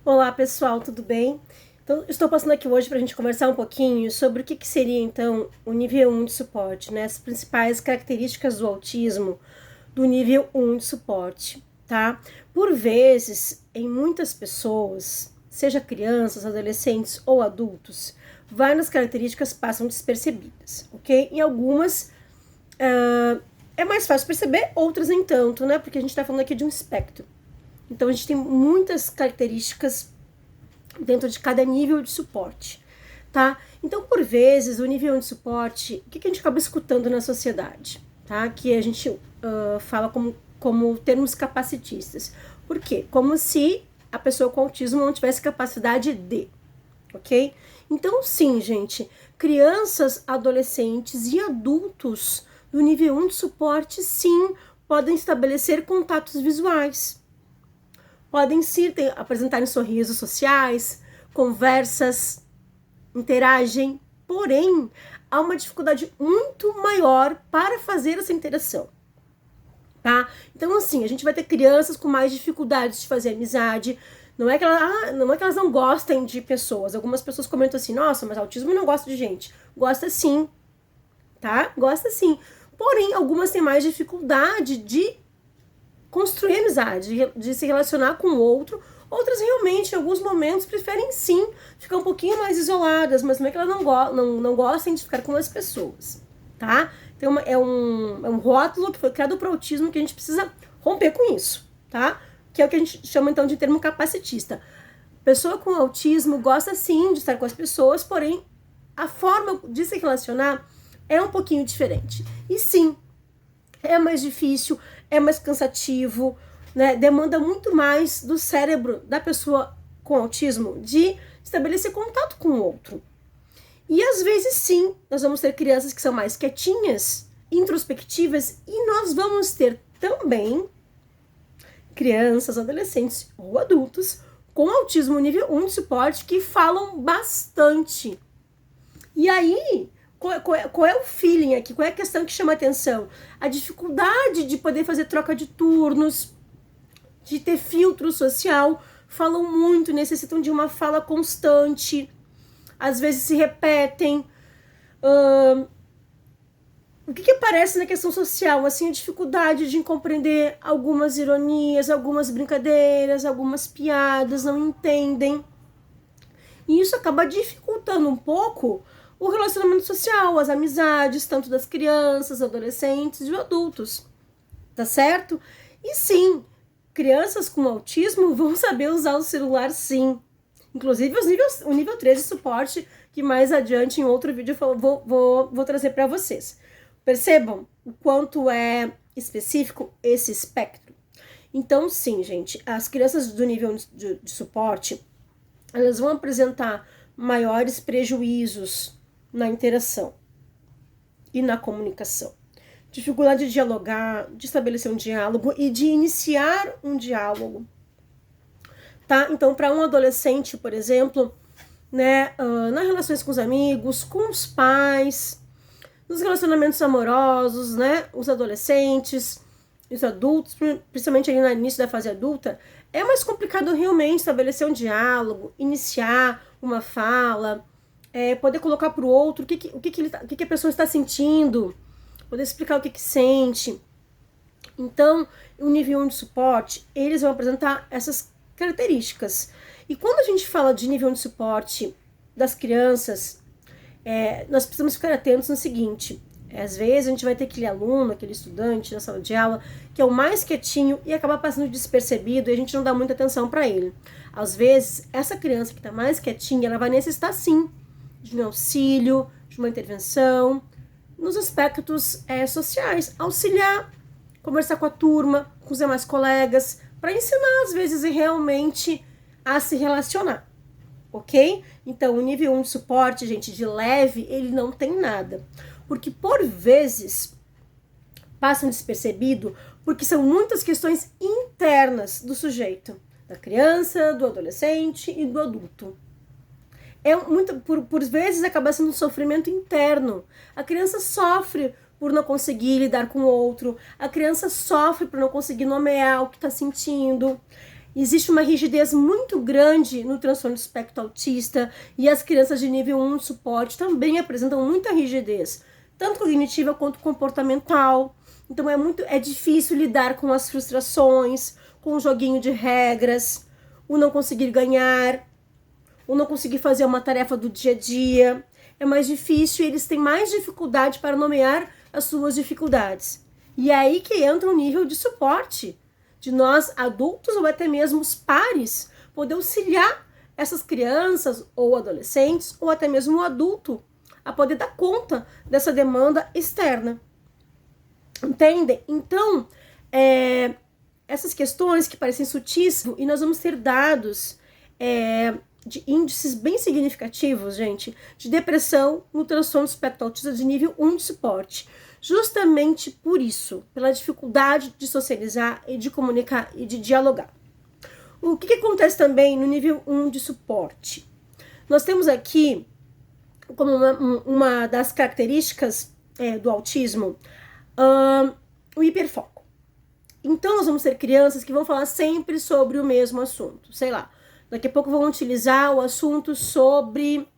Olá pessoal, tudo bem? Então, estou passando aqui hoje para a gente conversar um pouquinho sobre o que seria então o nível 1 de suporte, né? As principais características do autismo do nível 1 de suporte, tá? Por vezes, em muitas pessoas, seja crianças, adolescentes ou adultos, várias características passam despercebidas, ok? Em algumas é mais fácil perceber, outras nem tanto, né? Porque a gente está falando aqui de um espectro. Então, a gente tem muitas características dentro de cada nível de suporte, tá? Então, por vezes, o nível de suporte, o que a gente acaba escutando na sociedade, tá? Que a gente fala como termos capacitistas. Por quê? Como se a pessoa com autismo não tivesse capacidade de, ok? Então, sim, gente, crianças, adolescentes e adultos do nível 1 de suporte, sim, podem estabelecer contatos visuais. Podem sim apresentarem sorrisos sociais, conversas, interagem, porém, há uma dificuldade muito maior para fazer essa interação, tá? Então, assim, a gente vai ter crianças com mais dificuldades de fazer amizade. Não é que elas não gostem de pessoas. Algumas pessoas comentam assim, nossa, mas autismo não gosta de gente. Gosta sim, tá? Gosta sim. Porém, algumas têm mais dificuldade de construir amizade, de se relacionar com o outro. Outras realmente, em alguns momentos, preferem sim ficar um pouquinho mais isoladas, mas não é que elas não gostem de ficar com as pessoas, tá? Então é um rótulo que foi criado para o autismo que a gente precisa romper com isso, tá? Que é o que a gente chama então de termo capacitista. Pessoa com autismo gosta sim de estar com as pessoas, porém a forma de se relacionar é um pouquinho diferente. E sim, é mais difícil, é mais cansativo, né? Demanda muito mais do cérebro da pessoa com autismo de estabelecer contato com o outro. E às vezes sim, nós vamos ter crianças que são mais quietinhas, introspectivas, e nós vamos ter também crianças, adolescentes ou adultos com autismo nível 1 de suporte que falam bastante. E aí, qual é o feeling aqui? Qual é a questão que chama atenção? A dificuldade de poder fazer troca de turnos, de ter filtro social. Falam muito, necessitam de uma fala constante. Às vezes se repetem. O que aparece na questão social? Assim, a dificuldade de compreender algumas ironias, algumas brincadeiras, algumas piadas, não entendem. E isso acaba dificultando um pouco o relacionamento social, as amizades, tanto das crianças, adolescentes e adultos, tá certo? E sim, crianças com autismo vão saber usar o celular sim. Inclusive o nível 3 de suporte, que mais adiante em outro vídeo eu vou trazer para vocês. Percebam o quanto é específico esse espectro. Então sim, gente, as crianças do nível de suporte, elas vão apresentar maiores prejuízos na interação e na comunicação. Dificuldade de dialogar, de estabelecer um diálogo e de iniciar um diálogo. Tá? Então, para um adolescente, por exemplo, né, nas relações com os amigos, com os pais, nos relacionamentos amorosos, né, os adolescentes, os adultos, principalmente ali no início da fase adulta, é mais complicado realmente estabelecer um diálogo, iniciar uma fala, poder colocar para o outro o que a pessoa está sentindo, poder explicar o que sente. Então, o nível 1 de suporte, eles vão apresentar essas características. E quando a gente fala de nível 1 de suporte das crianças, nós precisamos ficar atentos no seguinte: às vezes a gente vai ter aquele aluno, aquele estudante na sala de aula que é o mais quietinho e acaba passando despercebido e a gente não dá muita atenção para ele. Às vezes, essa criança que está mais quietinha, ela vai necessitar sim de um auxílio, de uma intervenção, nos aspectos sociais, auxiliar, conversar com a turma, com os demais colegas, para ensinar às vezes realmente a se relacionar, ok? Então, o nível 1 de suporte, gente, de leve, ele não tem nada. Porque, por vezes, passam despercebido porque são muitas questões internas do sujeito, da criança, do adolescente e do adulto. Por vezes, acaba sendo um sofrimento interno. A criança sofre por não conseguir lidar com o outro, a criança sofre por não conseguir nomear o que está sentindo. Existe uma rigidez muito grande no transtorno do espectro autista e as crianças de nível 1 de suporte também apresentam muita rigidez, tanto cognitiva quanto comportamental. Então é difícil lidar com as frustrações, com o joguinho de regras, o não conseguir ganhar, o não conseguir fazer uma tarefa do dia a dia. É mais difícil e eles têm mais dificuldade para nomear as suas dificuldades. E é aí que entra o nível de suporte de nós adultos ou até mesmo os pares poder auxiliar essas crianças ou adolescentes ou até mesmo o adulto a poder dar conta dessa demanda externa. Entendem? Então, essas questões que parecem sutis, e nós vamos ter dados de índices bem significativos, gente, de depressão no transtorno do espectro autista de nível 1 de suporte. Justamente por isso, pela dificuldade de socializar e de comunicar e de dialogar. O que acontece também no nível 1 de suporte? Nós temos aqui, como uma das características do autismo, o hiperfoco. Então, nós vamos ter crianças que vão falar sempre sobre o mesmo assunto. Sei lá, daqui a pouco vão utilizar o assunto sobre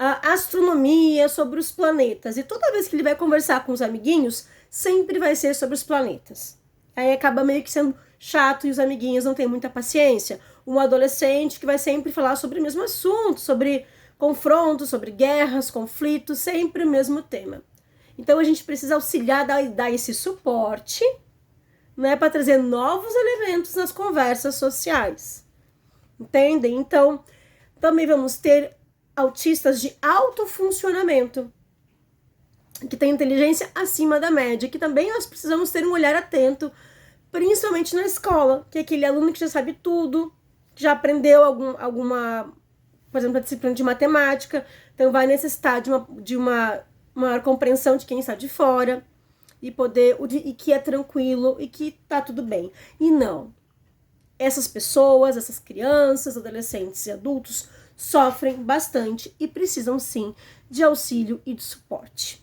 a astronomia, sobre os planetas. E toda vez que ele vai conversar com os amiguinhos, sempre vai ser sobre os planetas. Aí acaba meio que sendo chato e os amiguinhos não têm muita paciência. Um adolescente que vai sempre falar sobre o mesmo assunto, sobre confrontos, sobre guerras, conflitos, sempre o mesmo tema. Então a gente precisa auxiliar, dar esse suporte, né, para trazer novos elementos nas conversas sociais. Entendem? Então, também vamos ter autistas de alto funcionamento, que tem inteligência acima da média, que também nós precisamos ter um olhar atento, principalmente na escola, que é aquele aluno que já sabe tudo, que já aprendeu alguma, por exemplo, a disciplina de matemática, então vai necessitar de uma maior compreensão de quem está de fora, e que é tranquilo e que tá tudo bem. E não. Essas pessoas, essas crianças, adolescentes e adultos sofrem bastante e precisam sim de auxílio e de suporte.